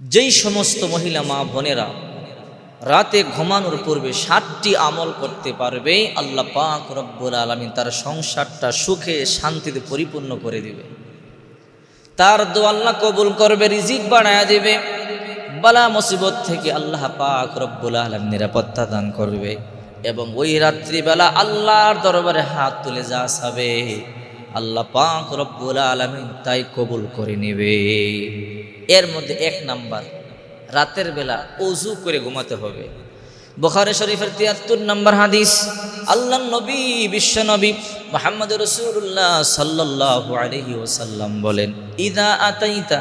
যেই সমস্ত মহিলা মা বোনেরা রাতে ঘুমানোর পূর্বে 7টি আমল করতে পারবে, আল্লাহ পাক রব্বুল আলামিন তার সংসারটা সুখে শান্তিতে পরিপূর্ণ করে দিবে। তার দোয়া আল্লাহ কবুল করবে, রিজিক বাড়ায়া দিবে, বালা মুসিবত থেকে আল্লাহ পাক রব্বুল আলামিন নিরাপত্তা দান করবে এবং ওই রাত্রিবেলা আল্লাহর দরবারে হাত তুলে যা চাবে আল্লাহ পাক রব্বুল আলামিন তাই কবুল করে নেবে। এর মধ্যে 1 নাম্বার, রাতের বেলা ওযু করে ঘুমাতে হবে। বুখারী শরীফের 73 নম্বর হাদিস, আল্লাহর নবী বিশ্ব নবী মুহাম্মদ রাসূলুল্লাহ সাল্লাল্লাহু আলাইহি ওয়াসাল্লাম বলেন, ইযা আতাইতা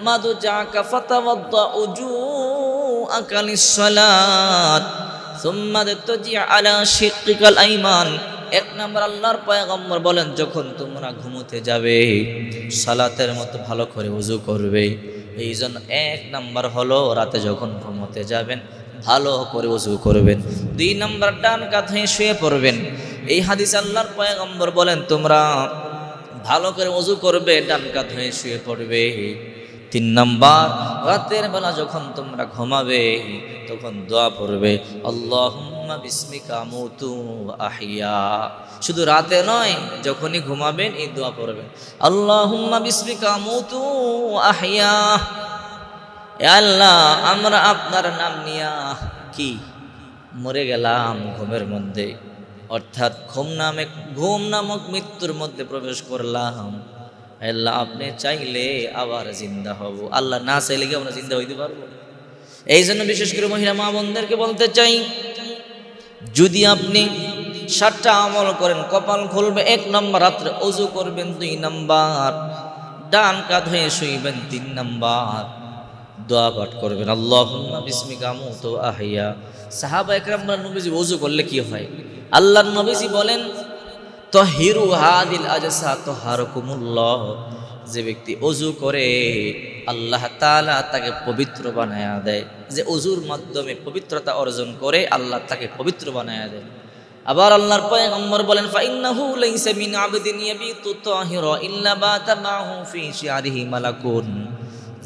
মাদজাকা ফাতাওয়াদ্দা উজুআকা লিস-সালাত সুম্মা তাজি আলা শিক্কিকাল আইমান। 1 নম্বর আল্লাহর পয়গম্বর বলেন, যখন তোমরা ঘুমোতে যাবে সালাতের মতো ভালো করে ওযু করবে। এই জন্য 1 নাম্বার হলো রাতে যখন ঘুমোতে যাবেন ভালো করে ওযু করবেন। 2 নাম্বার ডান কাত হয়ে শুয়ে পড়বেন। এই হাদিস আল্লাহর পয়গম্বর বলেন, তোমরা ভালো করে ওযু করবে, ডান কাত হয়ে শুয়ে পড়বে। 3 নাম্বার, রাতের বেলা যখন তোমরা ঘুমাবে তখন দোয়া পড়বে, আল্লাহুম্মা বিসমিকা আমুতু ওয়া আহইয়া। শুধু রাতে নয়, যখনই ঘুমাবেন এই দোয়া পড়বেন, আল্লাহুম্মা বিসমিকা আমুতু ওয়া আহইয়া। এ আল্লাহ, আমরা আপনার নাম নিয়া কি মরে গেলাম ঘুমের মধ্যে, অর্থাৎ ঘুম নামক মৃত্যুর মধ্যে প্রবেশ করলাম। আল্লাহ, আপনি চাইলে আবার জিন্দা হব, আল্লাহ না চাইলে কি আমরা জিন্দা হইতে পারবো? এই জন্য বিশেষ করে মহিলা মা বোনদেরকে বলতে চাই, যদি আপনি 7টা আমল করেন কপাল খুলবে। 1 নম্বর, রাত্রে ওযু করবেন। 2 নম্বর, ডান কাঁধ হয়ে শুইবেন। 3 নম্বর, দোয়া পাঠ করবেন, আল্লাহুম্মা বিসমিকা আমুতু ওয়া আহইয়া। সাহাবা একরাম বলেন, নবীজি ওযু করলে কি হয়? আল্লাহর নবীজি বলেন, তাহিরু হাদিল আজসা তাহারকুমুল্লাহ। যে ব্যক্তি ওযু করে আল্লাহ তাআলা তাকে পবিত্র বানায়া দেয়। যে ওযুর মাধ্যমে পবিত্রতা অর্জন করে আল্লাহ তাকে পবিত্র বানায়া দেয়। আবার আল্লাহর পয়গম্বর বলেন, ফাইন্নাহু লাইসা মিন আবদিন ইয়াবিতু তাহিরা ইল্লা বাতা মাহু ফি শিআরিহি মালাকুন।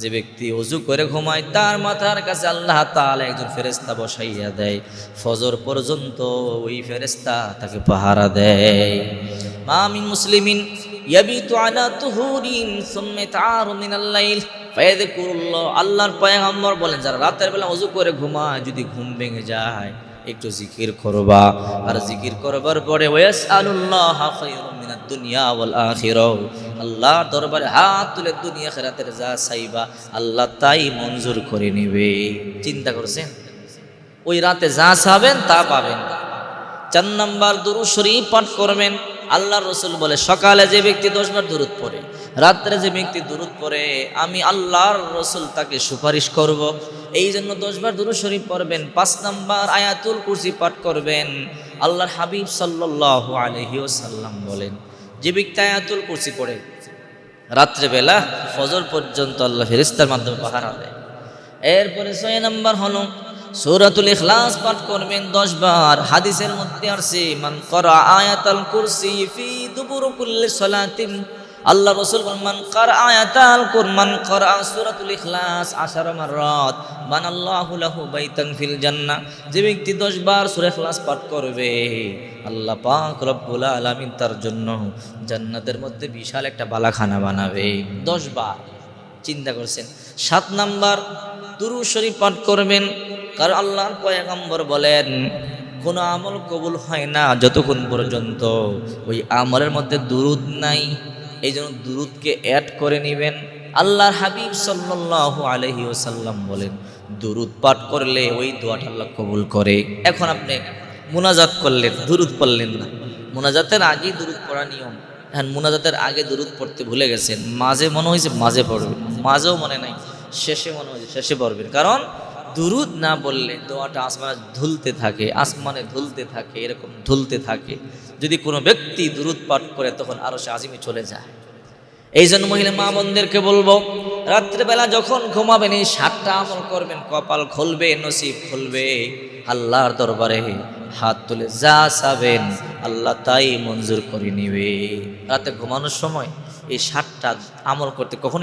যে ব্যক্তি ওযু করে ঘুমায় তার মাথার কাছে আল্লাহ তাআলা একজন ফেরেশতা বসাইয়া দেয়, ফজর পর্যন্ত ওই ফেরেশতা তাকে পাহারা দেয়। মা মিন মুসলিমিন ইয়াবিতু আলা তুহুরিন সুম্মা তাআরু মিনাল লাইল ফায়াযকুরুল্লাহ। আল্লাহর পয়গম্বর বলেন, যারা রাতের বেলা ওযু করে ঘুমায়, যদি ঘুম ভেঙে যায় একটু জিকির করবা, আর জিকির করবার পরে ওয়াসআলুল্লাহ খায়রুম মিনাদ দুনিয়া ওয়াল আখিরাহ। আল্লাহর দরবারে হাত তুলে দুনিয়া আখিরাতের যা চাইবা আল্লাহ তাই মঞ্জুর করে নেবে। চিন্তা করছেন? ওই রাতে যা চাবেন তা পাবেন। 4 নম্বর, দুরূদ শরীফ পাঠ করবেন। আল্লাহর রাসূল বলে, সকালে যে ব্যক্তি 10 বার দুরূদ পড়ে, রাত্রে যে ব্যক্তি দুরূদ পড়ে, আমি আল্লাহর রাসূল তাকে সুপারিশ করব। এই জন্য 10 বার দুরূদ শরীফ পড়বেন। 5 নম্বর, আয়াতুল কুরসি পাঠ করবেন। আল্লাহর হাবিব সাল্লাল্লাহু আলাইহি ওয়াসাল্লাম বলেন, যে ব্যক্তি আয়াতুল কুরসি পড়ে রাত্রেবেলা ফজর পর্যন্ত আল্লাহ ফেরেশতার মাধ্যমে পাহারা দেয়। এরপরে 6 নম্বর হলো সূরাতুল ইখলাস পাঠ করবেন 10 বার। হাদিসের মধ্যে আছে, মান ক্বারা আয়াতাল কুরসি ফি দুবুর কুল্লি সালাতিন। আল্লাহ রাসূল বলেন, মান ক্বারা আয়াতাল কুরমান ক্বারা সূরাতুল ইখলাস 10 মাররাত বানাল্লাহু লাহু বাইতান ফিল জান্নাহ। যে ব্যক্তি 10 বার সূরা ইখলাস পাঠ করবে আল্লাহ পাক রব্বুল আলামিন তার জন্য জান্নাতের মধ্যে বিশাল একটা বালাখানা বানাবে। 10 বার। চিন্তা করছেন? 7 নাম্বার, দুরূদ শরীফ পাঠ করবেন। কারণ আল্লাহর পয়গম্বর বলেন, কোনো আমল কবুল হয় না যতক্ষণ পর্যন্ত ওই আমলের মধ্যে দুরূদ নাই। এই জন্য দুরূদকে অ্যাড করে নেবেন। আল্লাহর হাবিব সাল্লাল্লাহু আলাইহি ওয়াসাল্লাম বলেন, দুরূদ পাঠ করলে ওই দোয়াটা আল্লাহ কবুল করে। এখন আপনি মুনাজাত করলেন, দুরূদ পড়লেন না। মুনাজাতের আগেই দুরূদ পড়া নিয়ম। এখন মুনাজাতের আগে দুরূদ পড়তে ভুলে গেছেন, মাঝে মনে হয়েছে মাঝে পড়বেন, মাঝেও মনে নাই, শেষে মনে হয়েছে শেষে পড়বেন। কারণ দুরূদ না বললে দোয়াটা আসমানে ঝুলতে থাকে, এরকম ঝুলতে থাকে। যদি কোনো ব্যক্তি দুরূদ পাঠ করে তখন আরশে আজিমে চলে যায়। এই জন্য মহিলা মা বোনদেরকে বলবো, রাত্রেবেলা যখন ঘুমাবেন এই 7টা আমল করবেন, কপাল খুলবে, নসিব খুলবে। আল্লাহর দরবারে হাত তুলে যা চাবেন আল্লাহ তাই মঞ্জুর করে নিবে। রাতে ঘুমানোর সময় এই 7টা আমল করতে কখনোই